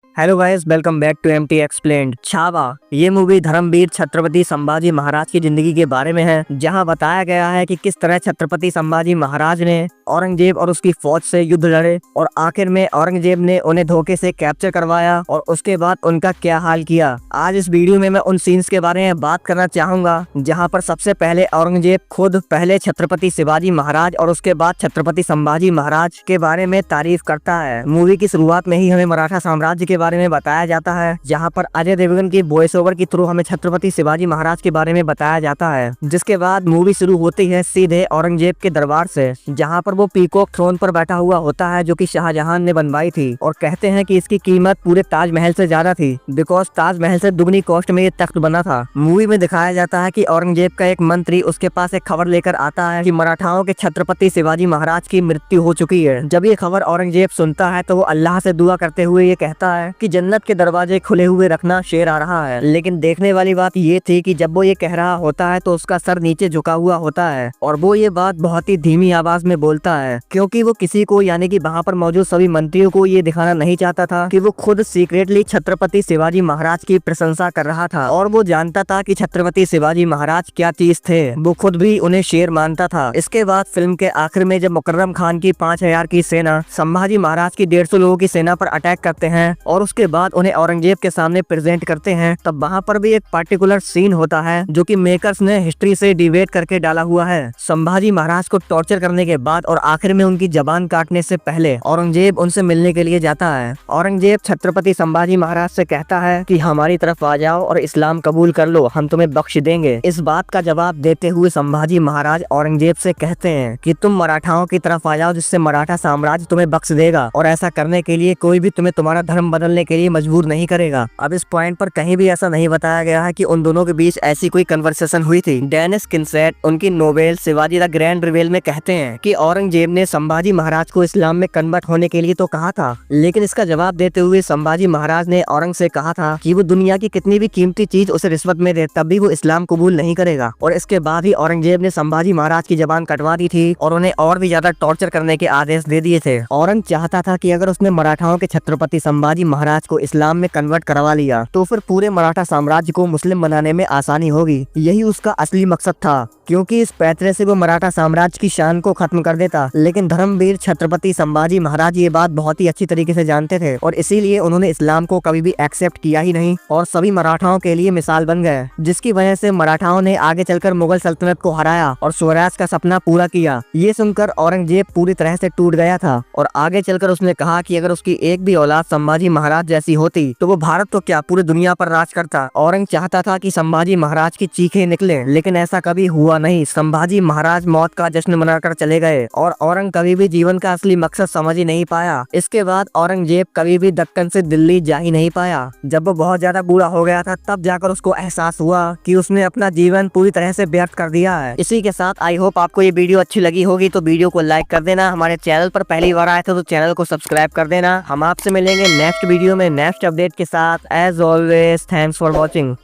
Hello guys, welcome back to MT explained. Chhaava ये movie Dharmveer Chhatrapati Sambhaji Maharaj की जिंदगी के बारे में है, जहां बताया गया है कि किस तरह छत्रपति संभाजी महाराज ने औरंगजेब और उसकी फौज से युद्ध लड़े और आखिर में औरंगजेब ने उन्हें धोखे से कैप्चर करवाया और उसके बाद उनका क्या हाल किया। आज इस वीडियो में मैं उन सीन्स के बारे में बात करना चाहूंगा जहाँ पर सबसे पहले औरंगजेब खुद पहले छत्रपति शिवाजी महाराज और उसके बाद छत्रपति संभाजी महाराज के बारे में तारीफ करता है। मूवी की शुरुआत में ही हमें मराठा साम्राज्य के बारे में बताया जाता है, जहां पर अजय देवगन की वॉइस ओवर के थ्रू हमें छत्रपति शिवाजी महाराज के बारे में बताया जाता है। जिसके बाद मूवी शुरू होती है सीधे औरंगजेब के दरबार से, जहां पर वो पीकॉक थ्रोन पर बैठा हुआ होता है जो कि शाहजहां ने बनवाई थी और कहते हैं कि इसकी कीमत पूरे ताजमहल से ज्यादा थी, बिकॉज ताजमहल से दुगनी कॉस्ट में ये तख्त बना था। मूवी में दिखाया जाता है कि औरंगजेब का एक मंत्री उसके पास एक खबर लेकर आता है कि मराठाओं के छत्रपति शिवाजी महाराज की मृत्यु हो चुकी है। जब ये खबर औरंगजेब सुनता है तो वो अल्लाह से दुआ करते हुए ये कहता है कि जन्नत के दरवाजे खुले हुए रखना, शेर आ रहा है। लेकिन देखने वाली बात ये थी कि जब वो ये कह रहा होता है तो उसका सर नीचे झुका हुआ होता है और वो ये बात बहुत ही धीमी आवाज में बोलता है, क्योंकि वो किसी को यानी कि वहाँ पर मौजूद सभी मंत्रियों को ये दिखाना नहीं चाहता था कि वो खुद सीक्रेटली छत्रपति शिवाजी महाराज की प्रशंसा कर रहा था और वो जानता था कि छत्रपति शिवाजी महाराज क्या चीज थे। वो खुद भी उन्हें शेर मानता था। इसके बाद फिल्म के आखिर में जब मुकर्रम खान की 5000 की सेना संभाजी महाराज की 150 लोगों की सेना पर अटैक करते हैं और उसके बाद उन्हें औरंगजेब के सामने प्रेजेंट करते हैं, तब वहाँ पर भी एक पार्टिकुलर सीन होता है जो कि मेकर्स ने हिस्ट्री से डिवेट करके डाला हुआ है। संभाजी महाराज को टॉर्चर करने के बाद और आखिर में उनकी जबान काटने से पहले औरंगजेब उनसे मिलने के लिए जाता है। औरंगजेब छत्रपति संभाजी महाराज से कहता है कि हमारी तरफ आ जाओ और इस्लाम कबूल कर लो, हम तुम्हें बख्श देंगे। इस बात का जवाब देते हुए संभाजी महाराज औरंगजेब से कहते हैं कि तुम मराठाओं की तरफ आ जाओ, जिससे मराठा साम्राज्य तुम्हें बख्श देगा और ऐसा करने के लिए कोई भी तुम्हें तुम्हारा धर्म बदलने के लिए मजबूर नहीं करेगा। अब इस पॉइंट पर कहीं भी ऐसा नहीं बताया गया है कि उन दोनों के बीच ऐसी कोई कन्वर्सेशन हुई थी। डेनिस किनसेट उनकी नोवेल शिवाजी द ग्रैंड रिवेल में कहते हैं कि औरंगजेब ने संभाजी महाराज को इस्लाम में कन्वर्ट होने के लिए तो कहा था, लेकिन इसका जवाब देते हुए संभाजी महाराज ने औरंग से कहा था कि वो दुनिया की कितनी भी कीमती चीज उसे रिश्वत में दे तब भी वो इस्लाम कबूल नहीं करेगा। और इसके बाद ही औरंगजेब ने संभाजी महाराज की जबान कटवा दी थी और उन्हें और भी ज्यादा टॉर्चर करने के आदेश दे दिए थे। औरंग चाहता था कि अगर उसने मराठाओं के छत्रपति संभाजी महाराज को इस्लाम में कन्वर्ट करवा लिया तो फिर पूरे मराठा साम्राज्य को मुस्लिम बनाने में आसानी होगी। यही उसका असली मकसद था, क्योंकि इस पैतरे से वो मराठा साम्राज्य की शान को खत्म कर देता। लेकिन धर्मवीर छत्रपति संभाजी महाराज ये बात बहुत ही अच्छी तरीके से जानते थे और इसीलिए उन्होंने इस्लाम को कभी भी एक्सेप्ट किया ही नहीं और सभी मराठाओं के लिए मिसाल बन गए, जिसकी वजह से मराठाओं ने आगे चलकर मुगल सल्तनत को हराया और स्वराज का सपना पूरा किया। ये सुनकर औरंगजेब पूरी तरह से टूट गया था और आगे चलकर उसने कहा कि अगर उसकी एक भी औलाद संभाजी महाराज जैसी होती तो वो भारत तो क्या पूरी दुनिया पर राज करता। औरंग चाहता था कि संभाजी महाराज की चीखें निकले, लेकिन ऐसा कभी हुआ नहीं। संभाजी महाराज मौत का जश्न मनाकर चले गए और औरंग कभी भी जीवन का असली मकसद समझ ही नहीं पाया। इसके बाद औरंगजेब कभी भी दक्कन से दिल्ली जा ही नहीं पाया। जब वो बहुत ज्यादा बूढ़ा हो गया था तब जाकर उसको एहसास हुआ कि उसने अपना जीवन पूरी तरह से व्यर्थ कर दिया है। इसी के साथ आई होप आपको ये वीडियो अच्छी लगी होगी, तो वीडियो को लाइक कर देना। हमारे चैनल पर पहली बार आए थे तो चैनल को सब्सक्राइब कर देना। हम आपसे मिलेंगे नेक्स्ट वीडियो में नेक्स्ट अपडेट के साथ। As always thanks for watching.